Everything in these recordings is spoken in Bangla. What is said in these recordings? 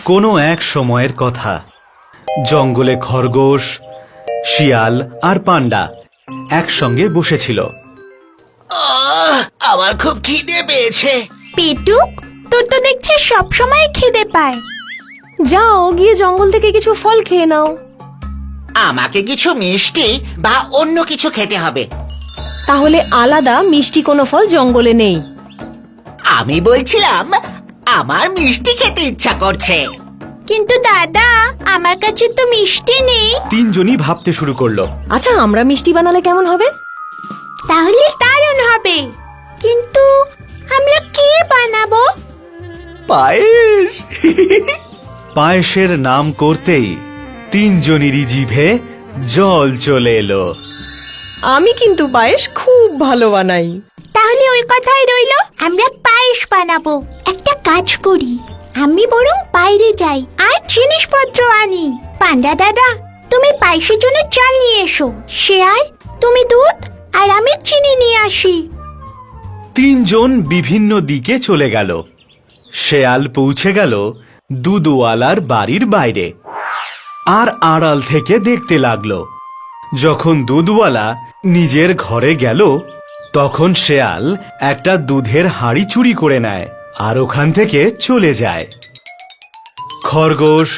কোনো এক সময়ের কথা। জঙ্গলে খরগোশ, শিয়াল আর পান্ডা একসঙ্গে বসেছিল। আমার খুব খিদে পেয়েছে। পেটুক, তোর তো দেখছি সবসময় খিদে পায়। যাও গিয়ে জঙ্গল থেকে কিছু ফল খেয়ে নাও। আমাকে কিছু মিষ্টি বা অন্য কিছু খেতে হবে। তাহলে আলাদা মিষ্টি কোনো ফল জঙ্গলে নেই। আমি বলছিলাম আমার মিষ্টি খেতে ইচ্ছা করছে। কিন্তু দাদা, আমার কাছে তো মিষ্টি নেই। তিনজনই ভাবতে শুরু করলো। আচ্ছা, আমরা মিষ্টি বানালে কেমন হবে? তাহলে দারুণ হবে, কিন্তু আমরা কি বানাবো? পায়েস। পায়েসের নাম করতেই তিনজনেরই জিভে জল চলে এলো। আমি কিন্তু পায়েস খুব ভালো বানাই। তাহলে ওই কথাই রইলো, আমরা পায়েস বানাবো। একটা কাজ করি, আমি বরং বাইরে যাই আর জিনিসপত্র আনি। পান্ডা দাদা, তুমি পায়েসের জন্য চাল নিয়ে এসো। শেয়াল, তুমি দুধ আর আমি চিনি নিয়ে আসি। তিনজন বিভিন্ন দিকে চলে গেল। শেয়াল পৌঁছে গেল দুধওয়ালার বাড়ির বাইরে আর আড়াল থেকে দেখতে লাগলো। যখন দুধওয়ালা নিজের ঘরে গেল, তখন শেয়াল একটা দুধের হাঁড়ি চুরি করে নেয় আর ওখান থেকে চলে যায়। খরগোশ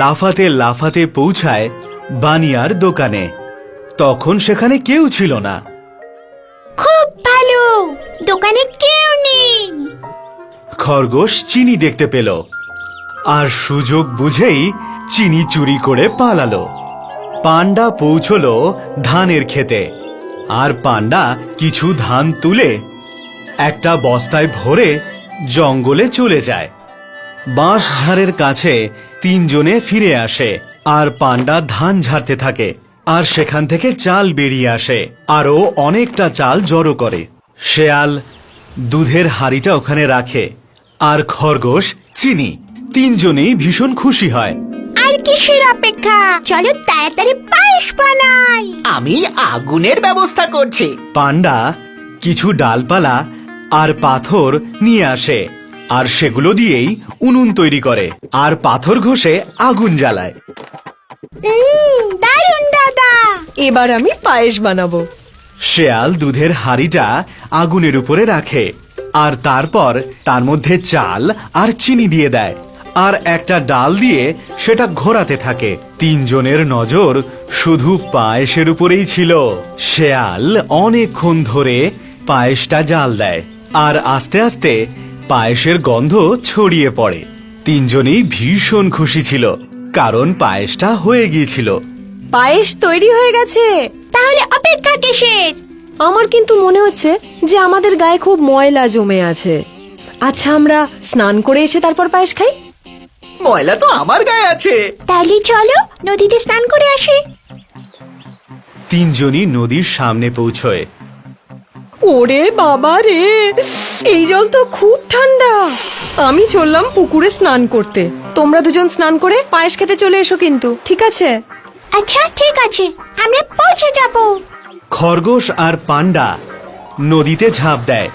লাফাতে লাফাতে পৌঁছায় বানিয়ার দোকানে। তখন সেখানে কেউ ছিল না। খুব ভালো, দোকানে কেউ নেই। খরগোশ চিনি দেখতে পেল আর সুযোগ বুঝেই চিনি চুরি করে পালালো। পান্ডা পৌঁছলো ধানের ক্ষেতে আর পান্ডা কিছু ধান তুলে একটা বস্তায় ভরে জঙ্গলে চলে যায়। বাঁশঝাড়ের কাছে তিনজনে ফিরে আসে আর পান্ডা ধান ঝাড়তে থাকে আর সেখান থেকে চাল বেরিয়ে আসে। আরও অনেকটা চাল জড়ো করে। শেয়াল দুধের হাঁড়িটা ওখানে রাখে আর খরগোশ চিনি। তিনজনেই ভীষণ খুশি হয়। আর কিসের অপেক্ষা, চলো তাড়াতাড়ি পায়েস বানাই। আমি আগুনের ব্যবস্থা করছি। পান্ডা কিছু ডালপালা আর পাথর নিয়ে আসে আর সেগুলো দিয়েই উনুন তৈরি করে আর পাথর ঘষে আগুন জ্বালায়। দারুণ দাদা। এবার আমি পায়েস বানাবো। শেয়াল দুধের হাঁড়িটা আগুনের উপরে রাখে আর তারপর তার মধ্যে চাল আর চিনি দিয়ে দেয় আর একটা ডাল দিয়ে সেটা ঘোরাতে থাকে। তিনজনের নজর শুধু পায়েসের উপরেই ছিল। শেয়াল অনেকক্ষণ ধরে পায়েসটা জাল দেয় আর আস্তে আস্তে পায়েসের গন্ধ ছড়িয়ে পড়ে। তিনজনেই ভীষণ খুশি ছিল, কারণ পায়েসটা হয়ে গিয়েছিল। পায়েস তৈরি হয়ে গেছে। তাহলে অপেক্ষা কিসের? আমার কিন্তু মনে হচ্ছে যে আমাদের গায়ে খুব ময়লা জমে আছে। আচ্ছা, আমরা স্নান করে এসে তারপর পায়েস খাই। ময়লা তো আমার গায়ে আছে। তাহলে চলো নদীতে স্নান করে আসি। তিনজনই নদীর সামনে পৌঁছয়। ওরে বাবা রে, এই জল তো খুব ঠান্ডা। আমি চললাম পুকুরে স্নান করতে। তোমরা দুজন স্নান করে পায়েস খেতে চলে এসো কিন্তু, ঠিক আছে? আচ্ছা ঠিক আছে, আমরা পৌঁছে যাব। খরগোশ আর পান্ডা নদীতে ঝাঁপ দেয়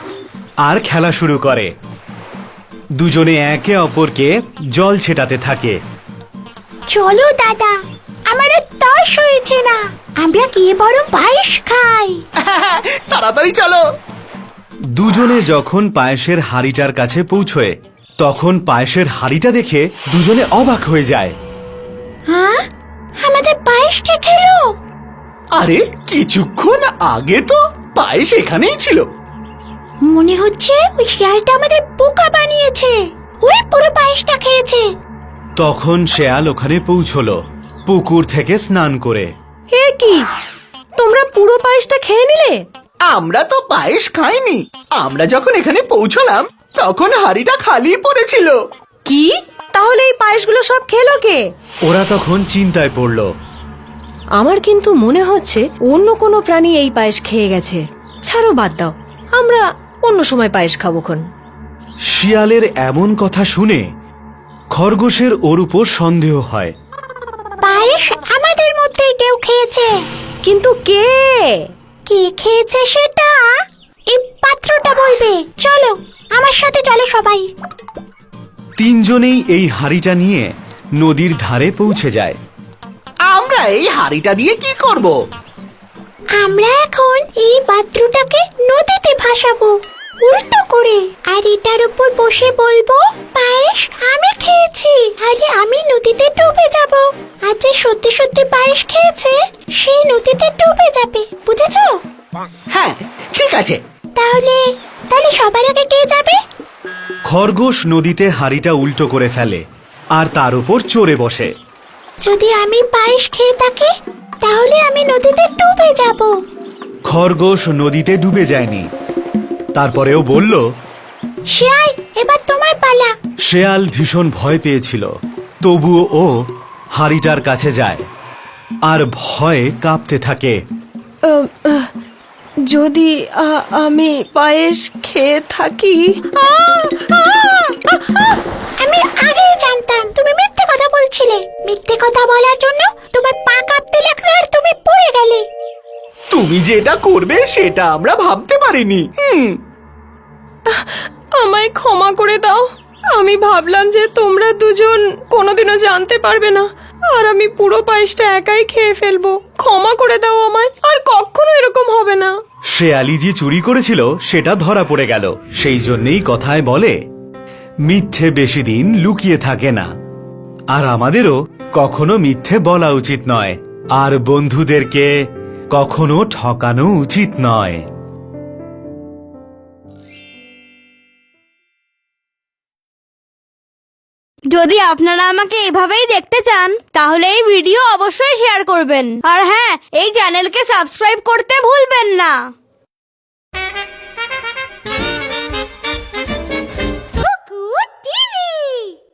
আর খেলা শুরু করে। দুজনে একে অপরকে জল ছেটাতে থাকে। চলো দাদা, আমারও তর্স হয়েছে না, আমরা গিয়ে বরং পায়েস খাই। তাড়াতাড়ি চলো। দুজনে যখন পায়েসের হাঁড়িটার কাছে পৌঁছয়, তখন পায়েসের হাঁড়িটা দেখে দুজনে অবাক হয়ে যায়। হ্যাঁ, আমাদের পায়েসটা খেলো। আরে কিছুক্ষণ আগে তো পায়েস এখানেই ছিল। মনে হচ্ছে ওই শিয়ালটা আমাদের বোকা বানিয়েছে, ওই পুরো পায়েসটা খেয়েছে। তখন শেয়াল ওখানে পৌঁছলো পুকুর থেকে স্নান করে। এ কি, তোমরা পুরো পায়েসটা খেয়ে নিলে? আমরা তো পায়েস খাইনি। আমরা যখন এখানে পৌঁছলাম তখন হাঁড়িটা খালি পড়েছিল। কি, তাহলে এই পায়েসগুলো সব খেলো কে? ওরা তখন চিন্তায় পড়ল। আমার কিন্তু মনে হচ্ছে অন্য কোনো প্রাণী এই পায়েস খেয়ে গেছে। ছাড়ো, বাদ দাও, আমরা অন্য সময় পায়েস খাবোখন। শিয়ালের এমন কথা শুনে খরগোশের ওর উপর সন্দেহ হয়। পায়েস আমাদের মধ্যে কেউ খেয়েছে, কিন্তু কে? কে খেয়েছে সেটা এই পাত্রটা বলবে। চলো আমার সাথে, চলো সবাই। তিনজনেই এই হাঁড়িটা নিয়ে নদীর ধারে পৌঁছে যায়। আমরা এই হাড়িটা দিয়ে কি করব? আমরা এখন এই পাত্রটাকে নদীতে ভাসাবো উল্টো করে, আর এটার উপর বসে বলবো পায়েস আমি খেয়েছি, আরে আমি নদীতে ডুবে যাব। আর যে সত্যি সত্যি পায়েস খেয়েছে সেই নদীতে ডুবে যাবে, বুঝেছো? হ্যাঁ, ঠিক আছে। তাহলে তাহলে সবার আগে কে যাবে? খরগোশ নদীতে হাঁড়িটা উল্টো করে ফেলে আর তার উপর চড়ে বসে। যদি আমি পায়েস খেয়ে থাকি তাহলে আমি নদীতে ডুবে যাব। খরগোশ নদীতে ডুবে যায়নি। তারপরেও বলল, শিয়াল, এবার তোমার পালা। শেয়াল ভীষণ ভয় পেয়েছিল, তবুও ও হাঁড়িটার কাছে যায় আর ভয়ে কাঁপতে থাকে। যদি আমি পায়েস খেয়ে থাকি। আমি আগেই জানতাম তুমি মিথ্যে কথা বলছিলে। মিথ্যে কথা বলার জন্য তোমার পা কাঁপতে লাগলো আর তুমি পড়ে গেলে। তুমি যেটা করবে সেটা আমরা ভাবতে পারিনি। আমায় ক্ষমা করে দাও। আমি ভাবলাম যে তোমরা দুজন কোনোদিনও জানতে পারবে না, আর আমি পুরো পায়েসটা একাই খেয়ে ফেলবো। ক্ষমা করে দাও আমায়, আর কখনো এরকম হবে না। শেয়ালি যে চুরি করেছিল সেটা ধরা পড়ে গেল। সেই জন্যেই কথায় বলে, মিথ্যে বেশি দিন লুকিয়ে থাকে না। আর আমাদেরও কখনো মিথ্যে বলা উচিত নয়, আর বন্ধুদেরকে কখনো ঠকানো উচিত নয়। যদি আপনারা আমাকে এভাবেই দেখতে চান তাহলে এই ভিডিও অবশ্যই শেয়ার করবেন, আর হ্যাঁ, এই চ্যানেলকে সাবস্ক্রাইব করতে ভুলবেন না।